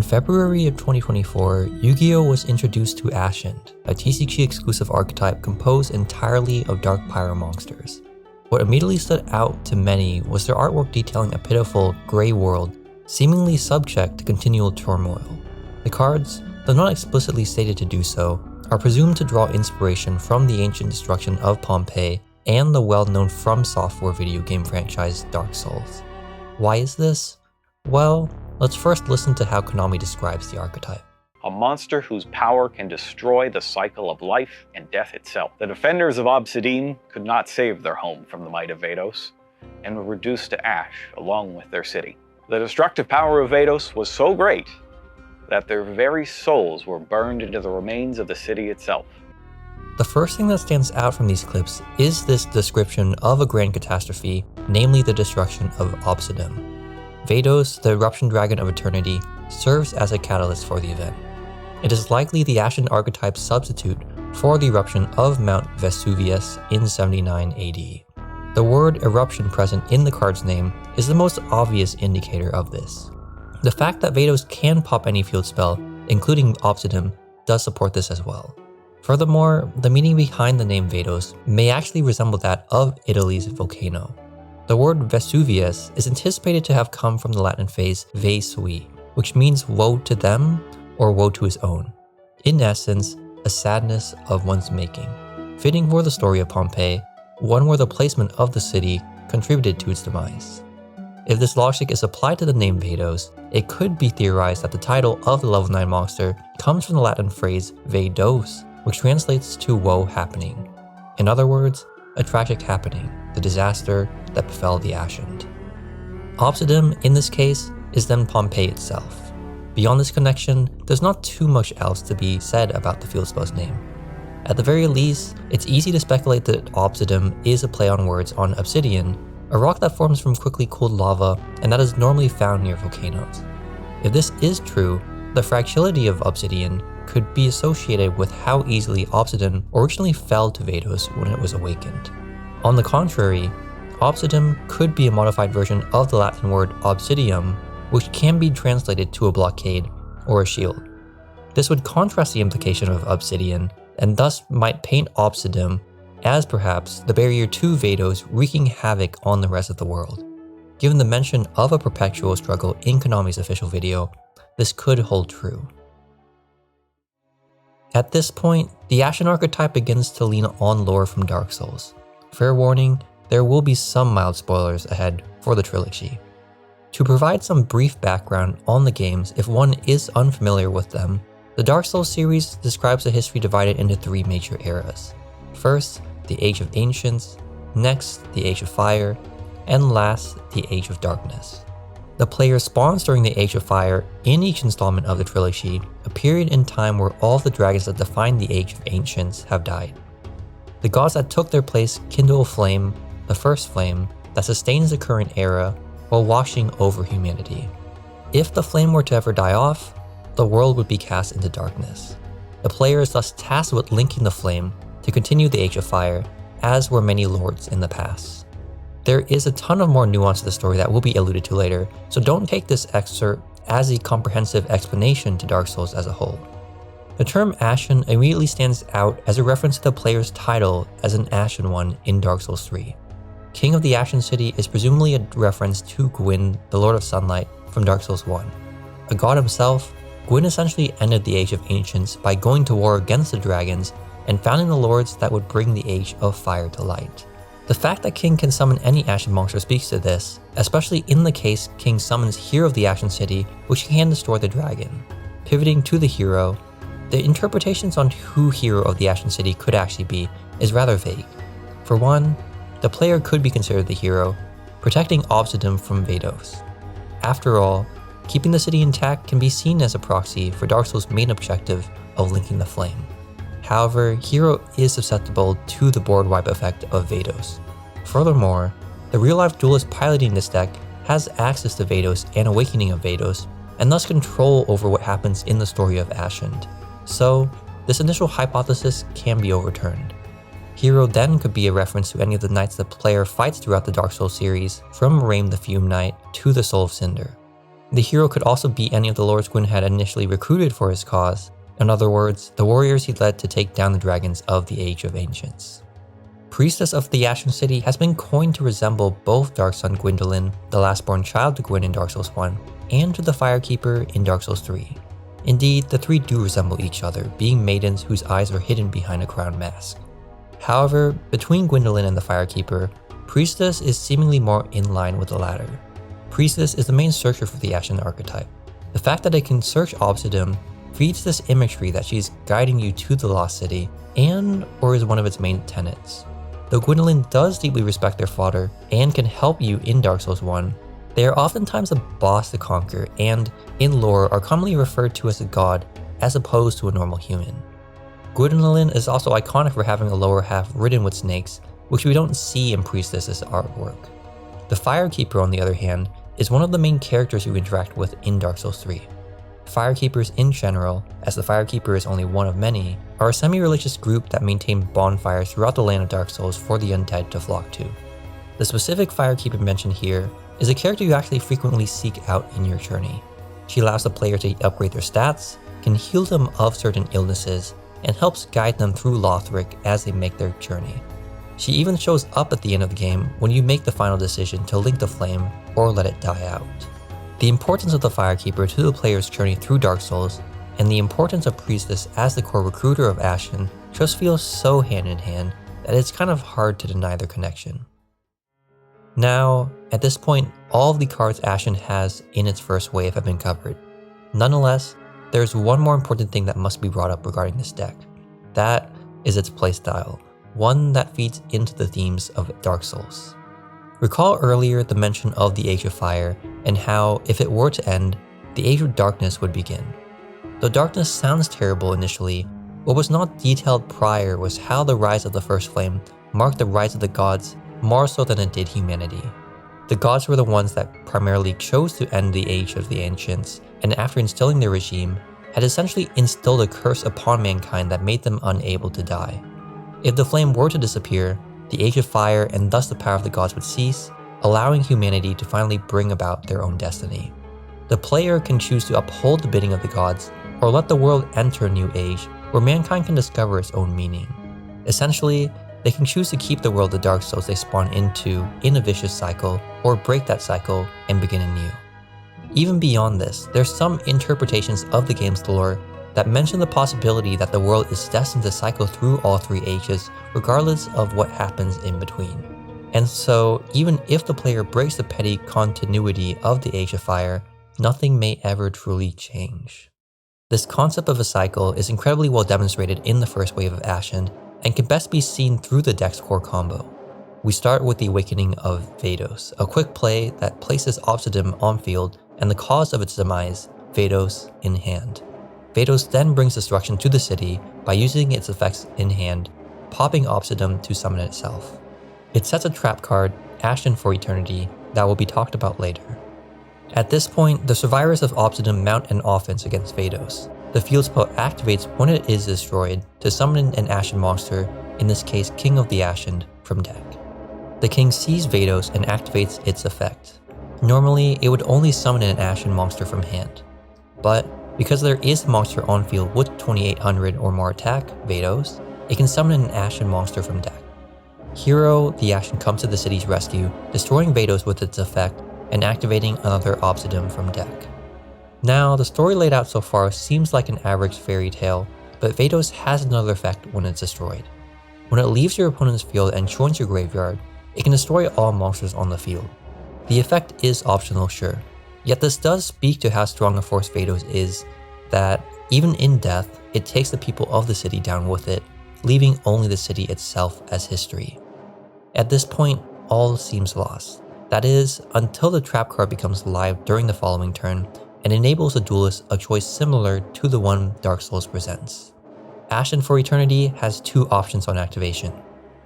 In February of 2024, Yugioh was introduced to Ashened, a TCG-exclusive archetype composed entirely of dark pyro monsters. What immediately stood out to many was their artwork detailing a pitiful, grey world, seemingly subject to continual turmoil. The cards, though not explicitly stated to do so, are presumed to draw inspiration from the ancient destruction of Pompeii and the well-known FromSoftwares video game franchise Dark Souls. Why is this? Well, let's first listen to how Konami describes the archetype. A monster whose power can destroy the cycle of life and death itself. The defenders of Obsidian could not save their home from the might of Vados, and were reduced to ash along with their city. The destructive power of Vados was so great that their very souls were burned into the remains of the city itself. The first thing that stands out from these clips is this description of a grand catastrophe, namely the destruction of Obsidian. Vados, the eruption dragon of eternity, serves as a catalyst for the event. It is likely the Ashen archetype's substitute for the eruption of Mount Vesuvius in 79 AD. The word eruption present in the card's name is the most obvious indicator of this. The fact that Vados can pop any field spell, including Obsidian, does support this as well. Furthermore, the meaning behind the name Vados may actually resemble that of Italy's volcano. The word Vesuvius is anticipated to have come from the Latin phrase Ve sui, which means woe to them or woe to his own. In essence, a sadness of one's making. Fitting for the story of Pompeii, one where the placement of the city contributed to its demise. If this logic is applied to the name Vados, it could be theorized that the title of the level 9 monster comes from the Latin phrase Vados, which translates to woe happening. In other words, a tragic happening, the disaster that befell the Ashened. Obsidian, in this case, is then Pompeii itself. Beyond this connection, there's not too much else to be said about the field spell's name. At the very least, it's easy to speculate that Obsidian is a play on words on obsidian, a rock that forms from quickly cooled lava and that is normally found near volcanoes. If this is true, the fragility of obsidian could be associated with how easily Obsidian originally fell to Vados when it was awakened. On the contrary, Obsidian could be a modified version of the Latin word obsidium, which can be translated to a blockade or a shield. This would contrast the implication of obsidian, and thus might paint Obsidian as perhaps the barrier to Vados wreaking havoc on the rest of the world. Given the mention of a perpetual struggle in Konami's official video, this could hold true. At this point, the Ashen archetype begins to lean on lore from Dark Souls. Fair warning, there will be some mild spoilers ahead for the trilogy. To provide some brief background on the games if one is unfamiliar with them, the Dark Souls series describes a history divided into 3 major eras. First, the Age of Ancients, next, the Age of Fire, and last, the Age of Darkness. The player spawns during the Age of Fire in each installment of the trilogy, a period in time where all of the dragons that define the Age of Ancients have died. The gods that took their place kindle a flame, the first flame, that sustains the current era while washing over humanity. If the flame were to ever die off, the world would be cast into darkness. The player is thus tasked with linking the flame to continue the Age of Fire, as were many lords in the past. There is a ton of more nuance to the story that will be alluded to later, so don't take this excerpt as a comprehensive explanation to Dark Souls as a whole. The term Ashen immediately stands out as a reference to the player's title as an Ashen One in Dark Souls 3. King of the Ashen City is presumably a reference to Gwyn, the Lord of Sunlight, from Dark Souls 1. A god himself, Gwyn essentially ended the Age of Ancients by going to war against the dragons and founding the lords that would bring the Age of Fire to light. The fact that King can summon any Ashen monster speaks to this, especially in the case King summons Hero of the Ashen City, which can destroy the dragon. Pivoting to the hero, the interpretations on who Hero of the Ashen City could actually be is rather vague. For one, the player could be considered the hero, protecting Obsidian from Vados. After all, keeping the city intact can be seen as a proxy for Dark Souls' main objective of linking the flame. However, Hero is susceptible to the board wipe effect of Vados. Furthermore, the real-life duelist piloting this deck has access to Vados and Awakening of Vados, and thus control over what happens in the story of Ashened. So, this initial hypothesis can be overturned. Hero then could be a reference to any of the knights the player fights throughout the Dark Souls series, from Raim the Fume Knight to the Soul of Cinder. The hero could also be any of the lords Gwyn had initially recruited for his cause. In other words, the warriors he led to take down the dragons of the Age of Ancients. Priestess of the Ashen City has been coined to resemble both Dark Sun Gwyndolin, the last-born child to Gwyn in Dark Souls 1, and to the Firekeeper in Dark Souls 3. Indeed, the three do resemble each other, being maidens whose eyes are hidden behind a crown mask. However, between Gwyndolin and the Firekeeper, Priestess is seemingly more in line with the latter. Priestess is the main searcher for the Ashen archetype. The fact that it can search Obsidian feeds this imagery that she's guiding you to the Lost City, or is one of its main tenets. Though Gwyndolin does deeply respect their father and can help you in Dark Souls 1, they are oftentimes a boss to conquer and, in lore, are commonly referred to as a god as opposed to a normal human. Gwyndolin is also iconic for having a lower half ridden with snakes, which we don't see in Priestess's artwork. The Firekeeper, on the other hand, is one of the main characters you interact with in Dark Souls 3. Firekeepers in general, as the Firekeeper is only one of many, are a semi-religious group that maintain bonfires throughout the land of Dark Souls for the undead to flock to. The specific Firekeeper mentioned here is a character you actually frequently seek out in your journey. She allows the player to upgrade their stats, can heal them of certain illnesses, and helps guide them through Lothric as they make their journey. She even shows up at the end of the game when you make the final decision to link the flame or let it die out. The importance of the Firekeeper to the player's journey through Dark Souls, and the importance of Priestess as the core recruiter of Ashen just feels so hand in hand that it's kind of hard to deny their connection. Now, at this point, all of the cards Ashen has in its first wave have been covered. Nonetheless, there's one more important thing that must be brought up regarding this deck. That is its playstyle, one that feeds into the themes of Dark Souls. Recall earlier the mention of the Age of Fire and how, if it were to end, the Age of Darkness would begin. Though darkness sounds terrible initially, what was not detailed prior was how the rise of the First Flame marked the rise of the gods more so than it did humanity. The gods were the ones that primarily chose to end the Age of the Ancients, and after instilling their regime, had essentially instilled a curse upon mankind that made them unable to die. If the flame were to disappear, the Age of Fire and thus the power of the gods would cease, allowing humanity to finally bring about their own destiny. The player can choose to uphold the bidding of the gods, or let the world enter a new age where mankind can discover its own meaning. Essentially, they can choose to keep the world of Dark Souls they spawn into in a vicious cycle, or break that cycle and begin anew. Even beyond this, there's some interpretations of the game's lore that mention the possibility that the world is destined to cycle through all three ages regardless of what happens in between. And so, even if the player breaks the petty continuity of the Age of Fire, nothing may ever truly change. This concept of a cycle is incredibly well demonstrated in the first wave of Ashened, and can best be seen through the deck's core combo. We start with the Awakening of Vados, a quick play that places Obsidian on field and the cause of its demise, Vados, in hand. Vados then brings destruction to the city by using its effects in hand, popping Obsidian to summon itself. It sets a trap card, Ashen for Eternity, that will be talked about later. At this point, the survivors of Obsidian mount an offense against Vados. The field spell activates when it is destroyed to summon an Ashen monster, in this case King of the Ashened, from deck. The king sees Vados and activates its effect. Normally, it would only summon an Ashen monster from hand. But because there is a monster on field with 2800 or more attack, Vados, it can summon an Ashen monster from deck. Hero the Ashen comes to the city's rescue, destroying Vados with its effect and activating another Obsidian from deck. Now, the story laid out so far seems like an average fairy tale, but Vados has another effect when it's destroyed. When it leaves your opponent's field and joins your graveyard, it can destroy all monsters on the field. The effect is optional, sure, yet this does speak to how strong a force Vados is, that even in death, it takes the people of the city down with it, leaving only the city itself as history. At this point, all seems lost. That is, until the trap card becomes live during the following turn, and enables the duelist a choice similar to the one Dark Souls presents. Ashen for Eternity has two options on activation.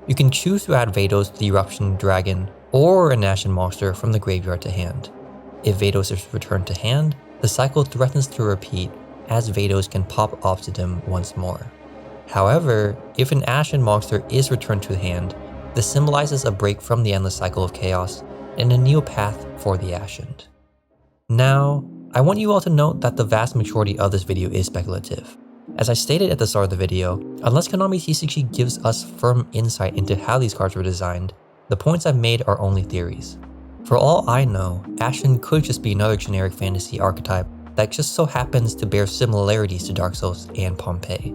You can choose to add Vados the Eruption Dragon, or an Ashen monster from the graveyard to hand. If Vados is returned to hand, the cycle threatens to repeat, as Vados can pop Obsidian once more. However, if an Ashen monster is returned to hand, this symbolizes a break from the endless cycle of chaos and a new path for the Ashened. Now, I want you all to note that the vast majority of this video is speculative. As I stated at the start of the video, unless Konami TCG gives us firm insight into how these cards were designed, the points I've made are only theories. For all I know, Ashened could just be another generic fantasy archetype that just so happens to bear similarities to Dark Souls and Pompeii.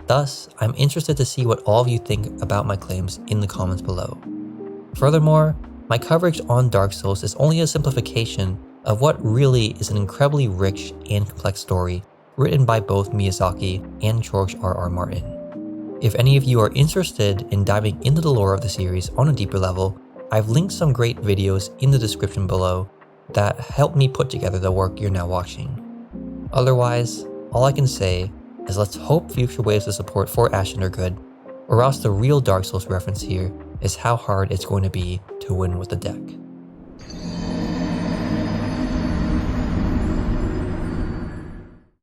Thus, I'm interested to see what all of you think about my claims in the comments below. Furthermore, my coverage on Dark Souls is only a simplification of what really is an incredibly rich and complex story written by both Miyazaki and George R.R. Martin. If any of you are interested in diving into the lore of the series on a deeper level, I've linked some great videos in the description below that helped me put together the work you're now watching. Otherwise, all I can say is let's hope future waves of support for Ashened are good, or else the real Dark Souls reference here is how hard it's going to be to win with the deck.